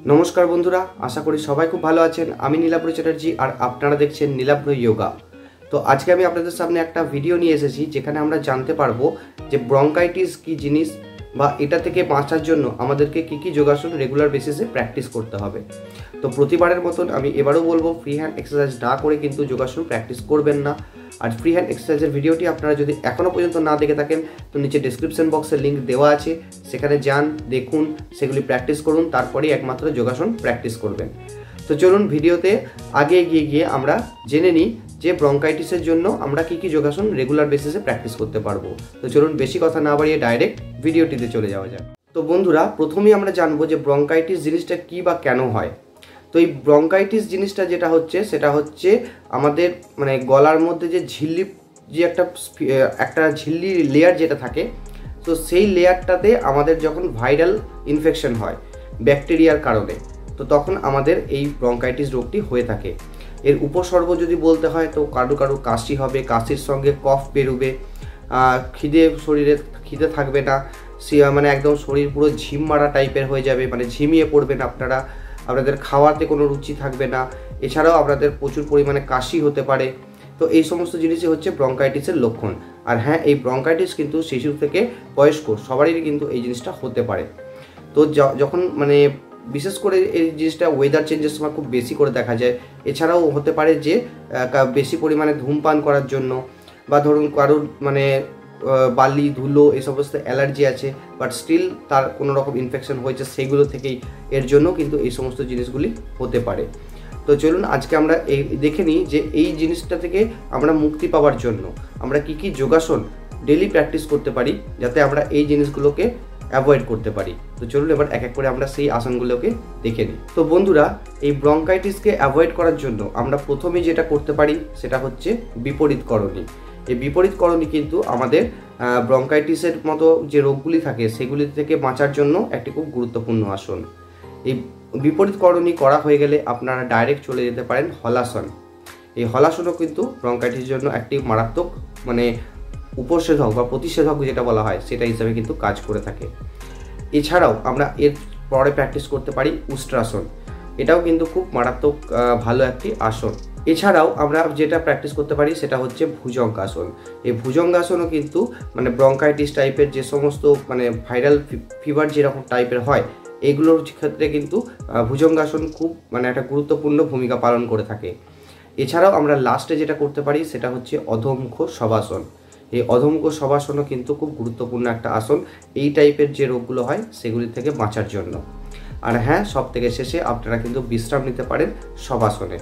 नमस्कार बंधुरा आशा करी सबाई खूब भालो आछेन। आमी नीलाब्र चैटार्जी और आपनारा देखछेन नीलाब्र योगा। तो आज के आमी आपनादेर सामने एक भिडियो निये एसेछि जेखाने आमरा जानते पारबो जे ब्रंकाइटिस की जिनिस बा एटा थेके बाँचार जोन्नो आमादेरके की योगासन रेगुलार बेसिसे प्रैक्टिस करते हबे। तो प्रतिबारेर मतन आमी एबारो बोलबो फ्री हैंड एक्सारसाइज ना करे किन्तु योगासन प्रैक्टिस करबेन ना। और फ्री हैंड एक्सारसाइजेर भिडियोटी आपनारा यदि एखोनो पर्यन्त ना देखे थाकेन तो नीचे डेसक्रिपशन बक्से लिंक देवा आछे, सेखाने जान देखुन, सेगुली प्रैक्टिस करुन, तारपरेई एकमात्र योगासन प्रैक्टिस करबेन। तो चलुन भिडियोते आगे एगिए गिये आमरा जेने निई जे ब्रंकाइटिसेर जोन्नो आमरा की योगासन रेगुलार बेसिसे प्रैक्टिस करते पारबो। तो चलुन बेशी कथा ना बाड़िये डायरेक्ट भिडियोटिते चले जाओया जाक। तो बंधुरा प्रथमेई आमरा जानबो जे ब्रंकाइटिस जिनिसटा कि बा केन हय। तो ये ब्रंकाइटिस जिनिसटा जेटा होच्छे सेटा होच्छे आमादेर माने गलार मध्य जे झिल्ली जे एकटा झिल्ली लेयार जेटा थाके, तो सेई लेयारटाते आमादेर जखन भाइराल इनफेक्शन हय बैक्टेरियार कारणे, तो तखन आमादेर एई ब्रंकाइटिस रोगटी हये थाके। एर उपसर्ग यदि बोलते हय तो कारो कारो काशि हबे, काशिर संगे कफ बेरोबे, खिदे शरीरे खिदे थाकबे ना, माने एकदम शरीर पुरो झिम मारा टाइपेर हये जाबे, माने झिमिये पड़बेन आपनारा, আপনাদের খাওয়াতে কোনো রুচি থাকবে না, এছাড়াও আপনাদের প্রচুর পরিমাণে কাশি হতে পারে। তো এই সমস্ত জিনিসই হচ্ছে ব্রঙ্কাইটিসের লক্ষণ। আর হ্যাঁ, এই ব্রঙ্কাইটিস কিন্তু শিশু থেকে বয়স্ক সবারই কিন্তু এই জিনিসটা হতে পারে। তো যখন মানে বিশেষ করে এই জিনিসটা ওয়েদার চেঞ্জের সময় খুব বেশি করে দেখা যায়। এছাড়াও হতে পারে যে বেশি পরিমাণে ধূমপান করার জন্য, বা ধরুন কারোর মানে বালি ধুলো এই সমস্ত অ্যালার্জি আছে বাট স্টিল তার কোনো রকম ইনফেকশন হয়েছে, সেগুলো থেকেই এর জন্য কিন্তু এই সমস্ত জিনিসগুলি হতে পারে। তো চলুন আজকে আমরা এই দেখে নিই যে এই জিনিসটা থেকে আমরা মুক্তি পাওয়ার জন্য আমরা কি যোগাসন ডেইলি প্র্যাকটিস করতে পারি যাতে আমরা এই জিনিসগুলোকে অ্যাভয়েড করতে পারি। তো চলুন এবার এক এক করে আমরা সেই আসনগুলোকে দেখে নিই। তো বন্ধুরা, এই ব্রঙ্কাইটিসকে অ্যাভয়েড করার জন্য আমরা প্রথমে যেটা করতে পারি সেটা হচ্ছে বিপরীতকরণী। এই বিপরীতকরণী কিন্তু আমাদের ব্রঙ্কাইটিসের মতো যে রোগগুলি থাকে সেগুলি থেকে বাঁচার জন্য একটি খুব গুরুত্বপূর্ণ আসন। এই বিপরীতকরণী করা হয়ে গেলে আপনারা ডাইরেক্ট চলে যেতে পারেন হলাসন। এই হলাসনও কিন্তু ব্রঙ্কাইটিসের জন্য একটি মারাত্মক মানে উপষেধক বা প্রতিষেধক যেটা বলা হয় সেটা হিসাবে কিন্তু কাজ করে থাকে। এছাড়াও আমরা এর পরে প্র্যাকটিস করতে পারি উষ্ট্রাসন। এটাও কিন্তু খুব মারাত্মক ভালো একটি আসন। এছাড়াও আমরা যেটা প্র্যাকটিস করতে পারি সেটা হচ্ছে ভুজঙ্গাসন। এই ভুজঙ্গাসনও কিন্তু মানে ব্রঙ্কাইটিস টাইপের যে সমস্ত মানে ভাইরাল ফিভার যেরকম টাইপের হয় এইগুলোর ক্ষেত্রে কিন্তু ভুজঙ্গাসন খুব মানে একটা গুরুত্বপূর্ণ ভূমিকা পালন করে থাকে। এছাড়াও আমরা লাস্টে যেটা করতে পারি সেটা হচ্ছে অধোমুখ শবাসন। এই অধোমুখ শবাসনও কিন্তু খুব গুরুত্বপূর্ণ একটা আসন এই টাইপের যে রোগগুলো হয় সেগুলি থেকে বাঁচার জন্য। আর হ্যাঁ, সব থেকে শেষে আপনারা কিন্তু বিশ্রাম নিতে পারেন শবাসনে।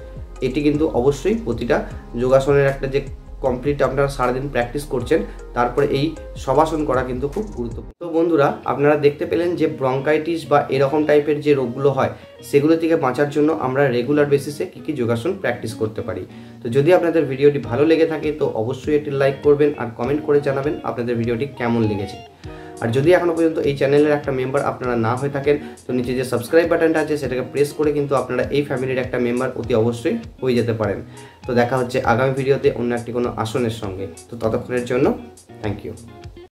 এটি কিন্তু অবশ্যই প্রতিটা যোগাসনের একটা যে কমপ্লিট আপনারা সারাদিন প্র্যাকটিস করছেন তারপরে এই শবাসন করা কিন্তু খুব গুরুত্বপূর্ণ। তো বন্ধুরা, আপনারা দেখতে পেলেন যে ব্রঙ্কাইটিস বা এরকম টাইপের যে রোগগুলো হয় সেগুলো থেকে বাঁচার জন্য আমরা রেগুলার বেসিসে কী যোগাসন প্র্যাকটিস করতে পারি। তো যদি আপনাদের ভিডিওটি ভালো লেগে থাকে তো অবশ্যই এটি লাইক করবেন আর কমেন্ট করে জানাবেন আপনাদের ভিডিওটি কেমন লেগেছে। আর যদি এখনও পর্যন্ত এই চ্যানেলের একটা মেম্বার আপনারা না হয়ে থাকেন তো নিচে যে সাবস্ক্রাইব বাটনটা আছে সেটাকে প্রেস করে কিন্তু আপনারা এই ফ্যামিলির একটা মেম্বার অতি অবশ্যই হয়ে যেতে পারেন। তো দেখা হচ্ছে আগামী ভিডিওতে অন্য একটি কোনো আসনের সঙ্গে। তো ততক্ষণের জন্য থ্যাংক ইউ।